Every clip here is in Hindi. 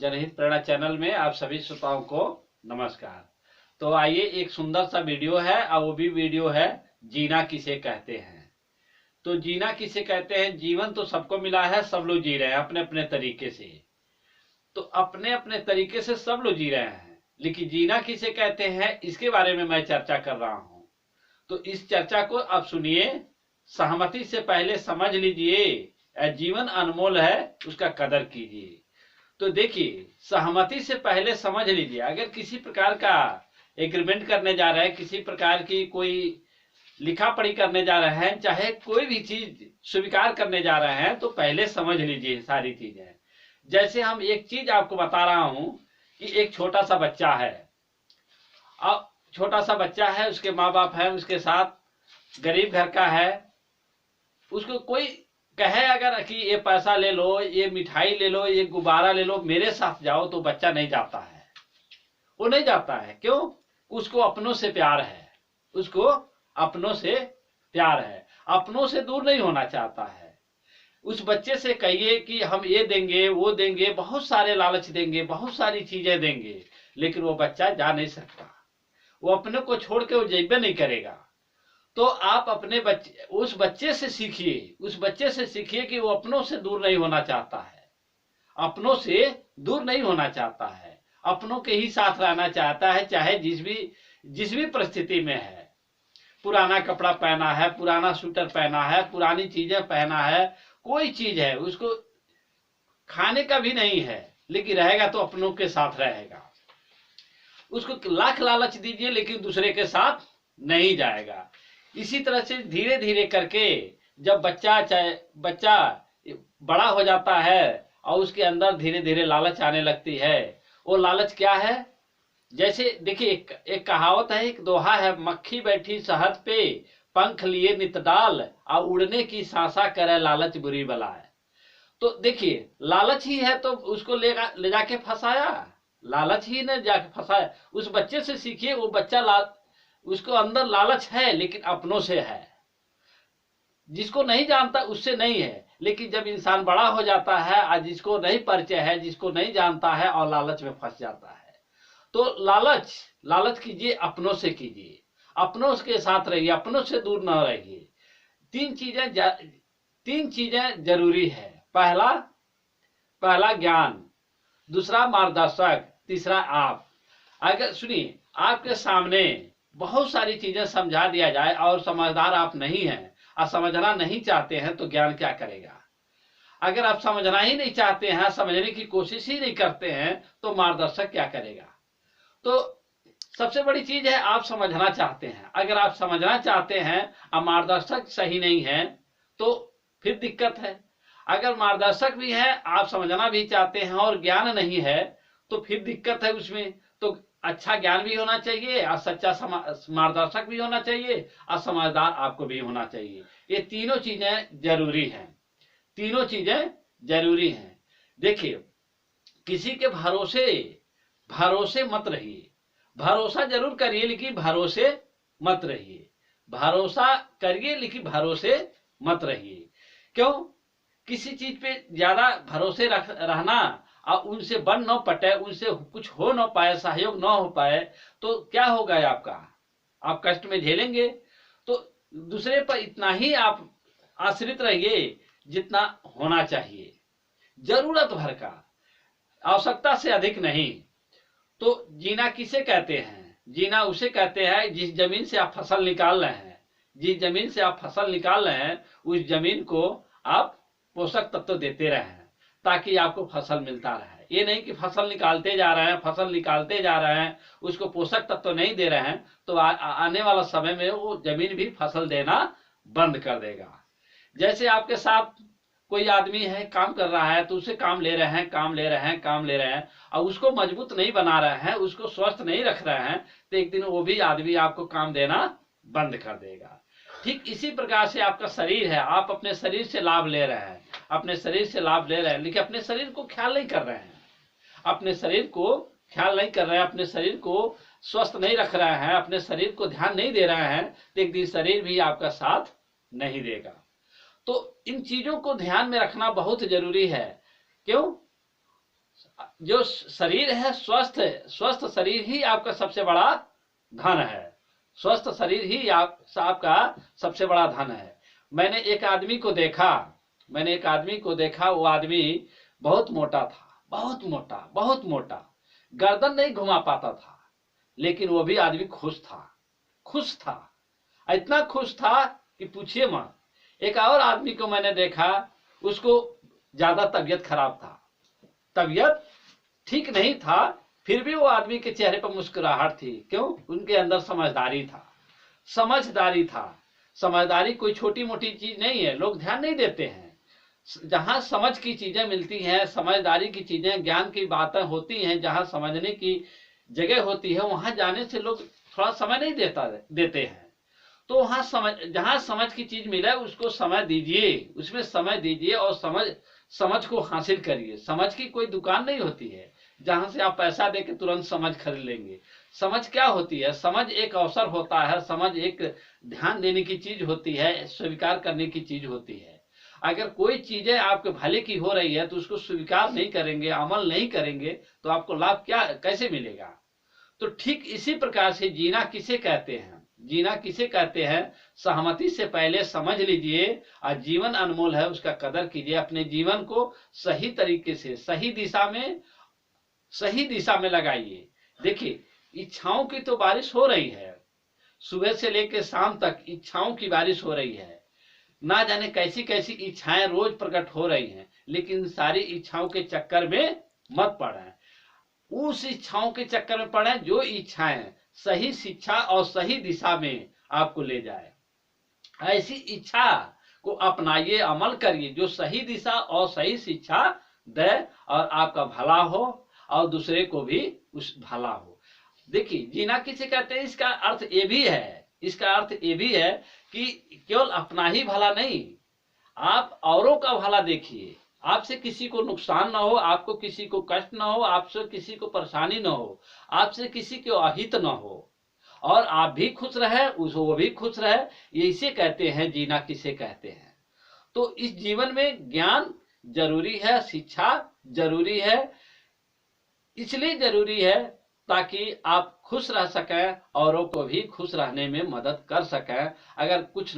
जनहित प्रेरणा चैनल में आप सभी श्रोताओं को नमस्कार। तो आइए, एक सुंदर सा वीडियो है और वो भी वीडियो है जीना किसे कहते हैं। तो जीना किसे कहते हैं, जीवन तो सबको मिला है, सब लोग जी रहे हैं अपने अपने तरीके से। तो अपने अपने तरीके से सब लोग जी रहे हैं, लेकिन जीना किसे कहते हैं इसके बारे में मैं चर्चा कर रहा हूं। तो इस चर्चा को आप सुनिए, सहमति से पहले समझ लीजिए, जीवन अनमोल है, उसका कदर कीजिए। तो देखिए, सहमति से पहले समझ लीजिए, अगर किसी प्रकार का एग्रीमेंट करने जा रहे हैं, किसी प्रकार की कोई लिखा पढ़ी करने जा रहे हैं, चाहे कोई भी चीज स्वीकार करने जा रहे हैं, तो पहले समझ लीजिए सारी चीजें। जैसे हम एक चीज आपको बता रहा हूं कि एक छोटा सा बच्चा है। अब छोटा सा बच्चा है, उसके माँ बाप है, उसके साथ गरीब घर का है। उसको कोई कहे अगर कि ये पैसा ले लो, ये मिठाई ले लो, ये गुब्बारा ले लो, मेरे साथ जाओ, तो बच्चा नहीं जाता है। वो नहीं जाता है। क्यों? उसको अपनों से प्यार है, उसको अपनों से प्यार है, अपनों से दूर नहीं होना चाहता है। उस बच्चे से कहिए कि हम ये देंगे, वो देंगे, बहुत सारे लालच देंगे, बहुत सारी चीजें देंगे, लेकिन वो बच्चा जा नहीं सकता। वो अपने को छोड़ के वो जेबे नहीं करेगा। तो आप अपने बच्चे, उस बच्चे से सीखिए, उस बच्चे से सीखिए कि वो अपनों से दूर नहीं होना चाहता है, अपनों से दूर नहीं होना चाहता है, अपनों के ही साथ रहना चाहता है, चाहे जिस भी परिस्थिति में है। पुराना कपड़ा पहना है, पुराना स्वेटर पहना है, पुरानी चीजें पहना है, कोई चीज है उसको खाने का भी नहीं है, लेकिन रहेगा तो अपनों के साथ रहेगा। उसको लाख लालच दीजिए, लेकिन दूसरे के साथ नहीं जाएगा। इसी तरह से धीरे धीरे करके जब बच्चा बड़ा हो जाता है और उसके अंदर धीरे धीरे लालच आने लगती है। वो लालच क्या है? जैसे देखिए, एक कहावत है, एक दोहा है, मक्खी बैठी शहद पे, पंख लिए नित डाल, और उड़ने की सांसा करे लालच बुरी बला है। तो देखिए, लालच ही है तो उसको ले जाके फंसाया, लालच ही ने जाके फंसाया। उस बच्चे से सीखिए, वो बच्चा उसको अंदर लालच है, लेकिन अपनों से है। जिसको नहीं जानता उससे नहीं है, लेकिन जब इंसान बड़ा हो जाता है और जिसको नहीं परिचय है, जिसको नहीं जानता है, और लालच में फंस जाता है। तो लालच कीजिए, अपनों से कीजिए, अपनों के साथ रहिए, अपनों से दूर न रहिए। तीन चीजें जरूरी है। पहला ज्ञान, दूसरा मार्गदर्शक, तीसरा आप। अगर सुनिए, आपके सामने बहुत सारी चीजें समझा दिया जाए और समझदार आप नहीं हैं और समझना नहीं चाहते हैं, तो ज्ञान क्या करेगा? अगर आप समझना ही नहीं चाहते हैं, समझने की कोशिश ही नहीं करते हैं, तो मार्गदर्शक क्या करेगा? तो सबसे बड़ी चीज है, आप समझना चाहते हैं। अगर आप समझना चाहते हैं और मार्गदर्शक सही नहीं है, तो फिर दिक्कत है। अगर मार्गदर्शक भी है, आप समझना भी चाहते हैं और ज्ञान नहीं है, तो फिर दिक्कत है उसमें। तो अच्छा ज्ञान भी होना चाहिए और सच्चा मार्गदर्शक भी होना चाहिए और समझदार आपको भी होना चाहिए। ये तीनों चीजें जरूरी हैं, तीनों चीजें जरूरी हैं। देखिए, किसी के भरोसे मत रहिए। भरोसा जरूर करिए, लेकिन भरोसे मत रहिए। भरोसा करिए, लेकिन भरोसे मत रहिए। क्यों? किसी चीज पे ज्यादा भरोसे रहना और उनसे बन न पटे, उनसे कुछ हो न पाए, सहयोग न हो पाए, तो क्या होगा आपका? आप कष्ट में झेलेंगे। तो दूसरे पर इतना ही आप आश्रित रहिए जितना होना चाहिए, जरूरत भर का, आवश्यकता से अधिक नहीं। तो जीना किसे कहते हैं? जीना उसे कहते हैं जिस जमीन से आप फसल निकाल रहे हैं, जिस जमीन से आप फसल निकाल रहे हैं, उस जमीन को आप पोषक तत्व देते रहें ताकि आपको फसल मिलता रहे। ये नहीं कि फसल निकालते जा रहे हैं, फसल निकालते जा रहे हैं, उसको पोषक तत्व नहीं दे रहे हैं, तो आने वाला समय में वो जमीन भी फसल देना बंद कर देगा। जैसे आपके साथ कोई आदमी है, काम कर रहा है, तो उसे काम ले रहे हैं और उसको मजबूत नहीं बना रहे हैं, उसको स्वस्थ नहीं रख रहे हैं, तो एक दिन वो भी आदमी आपको काम देना बंद कर देगा। ठीक इसी प्रकार से आपका शरीर है, आप अपने शरीर से लाभ ले रहे हैं, अपने शरीर से लाभ ले रहे हैं, लेकिन अपने शरीर को ख्याल नहीं कर रहे हैं, अपने शरीर को ख्याल नहीं कर रहे हैं, अपने शरीर को स्वस्थ नहीं रख रहे हैं, अपने शरीर को ध्यान नहीं दे रहे हैं, तो एक दिन शरीर भी आपका साथ नहीं देगा। तो इन चीजों को ध्यान में रखना बहुत जरूरी है। क्यों? जो शरीर है स्वस्थ है, स्वस्थ शरीर ही आपका सबसे बड़ा धन है। स्वस्थ शरीर ही आपका सबसे बड़ा धन है। मैंने एक आदमी को देखा, वो आदमी बहुत मोटा था, बहुत मोटा, बहुत मोटा, गर्दन नहीं घुमा पाता था, लेकिन वो भी आदमी खुश था, इतना खुश था कि पूछिए मत। एक और आदमी को मैंने देखा, उसको ज्यादा तबीयत खराब था, तबीयत ठीक नहीं था, फिर भी वो आदमी के चेहरे पर मुस्कुराहट थी। क्यों? उनके अंदर समझदारी था। समझदारी कोई छोटी मोटी चीज नहीं है, लोग ध्यान नहीं देते हैं। जहां समझ की चीजें मिलती हैं, समझदारी की चीजें, ज्ञान की बातें होती हैं, जहां समझने की जगह होती है, वहां जाने से लोग थोड़ा समय नहीं देते हैं। तो वहां जहां समझ की चीज मिले उसको समय दीजिए, उसमें समय दीजिए और समझ को हासिल करिए। समझ की कोई दुकान नहीं होती है जहां से आप पैसा देके तुरंत समझ खरीद लेंगे। समझ क्या होती है? समझ एक अवसर होता है, समझ एक ध्यान देने की चीज होती है, स्वीकार करने की चीज होती है। अगर कोई चीजें आपके भले की हो रही है तो उसको स्वीकार नहीं करेंगे, अमल नहीं करेंगे, तो आपको लाभ कैसे मिलेगा? तो ठीक इसी प्रकार से जीना किसे कहते हैं? सहमति से पहले समझ लीजिए। और जीवन अनमोल है, उसका कदर कीजिए। अपने जीवन को सही तरीके से सही दिशा में लगाइए। देखिए, इच्छाओं की तो बारिश हो रही है, सुबह से लेकर शाम तक इच्छाओं की बारिश हो रही है। ना जाने कैसी कैसी इच्छाएं रोज प्रकट हो रही हैं, लेकिन सारी इच्छाओं के चक्कर में मत पड़े। उस इच्छाओं के चक्कर में पड़े जो इच्छाएं सही शिक्षा और सही दिशा में आपको ले जाए। ऐसी इच्छा को अपनाइए, अमल करिए जो सही दिशा और सही शिक्षा दे और आपका भला हो और दूसरे को भी उस भला हो। देखिए, जीना किसे कहते हैं, इसका अर्थ ये भी है कि केवल अपना ही भला नहीं, आप औरों का भला देखिए। आपसे किसी को नुकसान ना हो, आपको किसी को कष्ट ना हो, आपसे किसी को परेशानी ना हो, आपसे किसी को अहित ना हो, और आप भी खुश रहे, वो भी खुश रहे। ये इसे कहते हैं जीना किसे कहते हैं। तो इस जीवन में ज्ञान जरूरी है, शिक्षा जरूरी है, इसलिए जरूरी है ताकि आप खुश रह सकें, औरों को भी खुश रहने में मदद कर सकें। अगर कुछ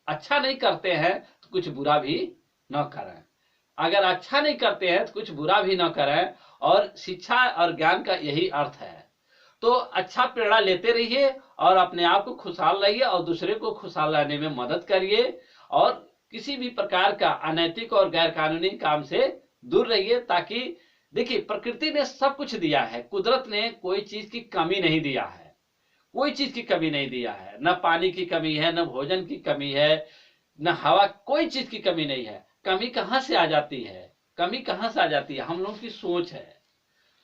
अच्छा नहीं करते हैं तो कुछ बुरा भी न करें, अगर अच्छा नहीं करते हैं तो कुछ बुरा भी न करें। और शिक्षा और ज्ञान का यही अर्थ है। तो अच्छा प्रेरणा लेते रहिए और अपने आप को खुशहाल रहिए और दूसरे को खुशहाल रहने में मदद करिए, और किसी भी प्रकार का अनैतिक और गैर कानूनी काम से दूर रहिए। ताकि देखिए, प्रकृति ने सब कुछ दिया है, कुदरत ने कोई चीज की कमी नहीं दिया है, कोई चीज की कमी नहीं दिया है। न पानी की कमी है, न भोजन की कमी है, न हवा, कोई चीज की कमी नहीं है। कमी कहां से आ जाती है? हम लोग की सोच है,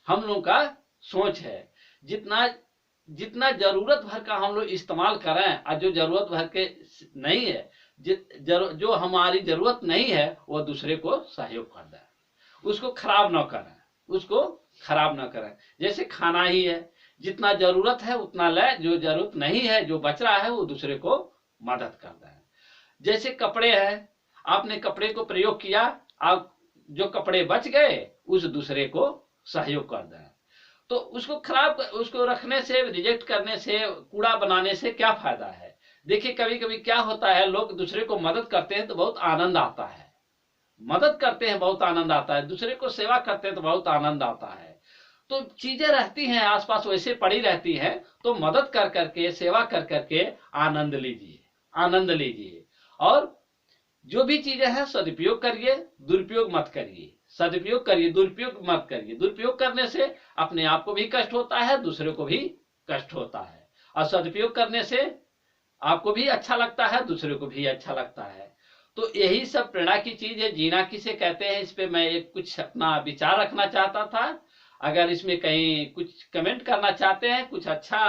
हम लोग का सोच है। जितना जरूरत भर का हम लोग इस्तेमाल करें, और जो जरूरत भर के नहीं है, जो हमारी जरूरत नहीं है, वो दूसरे को सहयोग कर दें, उसको खराब ना करें। जैसे खाना ही है, जितना जरूरत है उतना ले, जो जरूरत नहीं है, जो बच रहा है, वो दूसरे को मदद कर दें। जैसे कपड़े हैं, आपने कपड़े को प्रयोग किया, आप जो कपड़े बच गए उस दूसरे को सहयोग कर दें। तो उसको रखने से, रिजेक्ट करने से, कूड़ा बनाने से क्या फायदा है? देखिए, कभी कभी क्या होता है, लोग दूसरे को मदद करते हैं तो बहुत आनंद आता है, दूसरे को सेवा करते हैं तो बहुत आनंद आता है। तो चीजें रहती हैं आसपास, वैसे पड़ी रहती हैं, तो मदद कर करके, सेवा कर करके आनंद लीजिए। और जो भी चीजें हैं सदुपयोग करिए, दुरुपयोग मत करिए। दुरुपयोग करने से अपने आप को भी कष्ट होता है, दूसरे को भी कष्ट होता है। और सदुपयोग करने से आपको भी अच्छा लगता है, दूसरे को भी अच्छा लगता है। तो यही सब प्रेरणा की चीज है, जीना किसे कहते हैं। इस पे मैं कुछ अपना विचार रखना चाहता था। अगर इसमें कहीं कुछ कमेंट करना चाहते हैं, कुछ अच्छा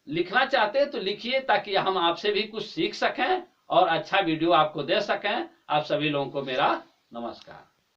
लिखना चाहते हैं तो लिखिए, ताकि हम आपसे भी कुछ सीख सकें और अच्छा वीडियो आपको दे सकें। आप सभी लोगों को मेरा नमस्कार।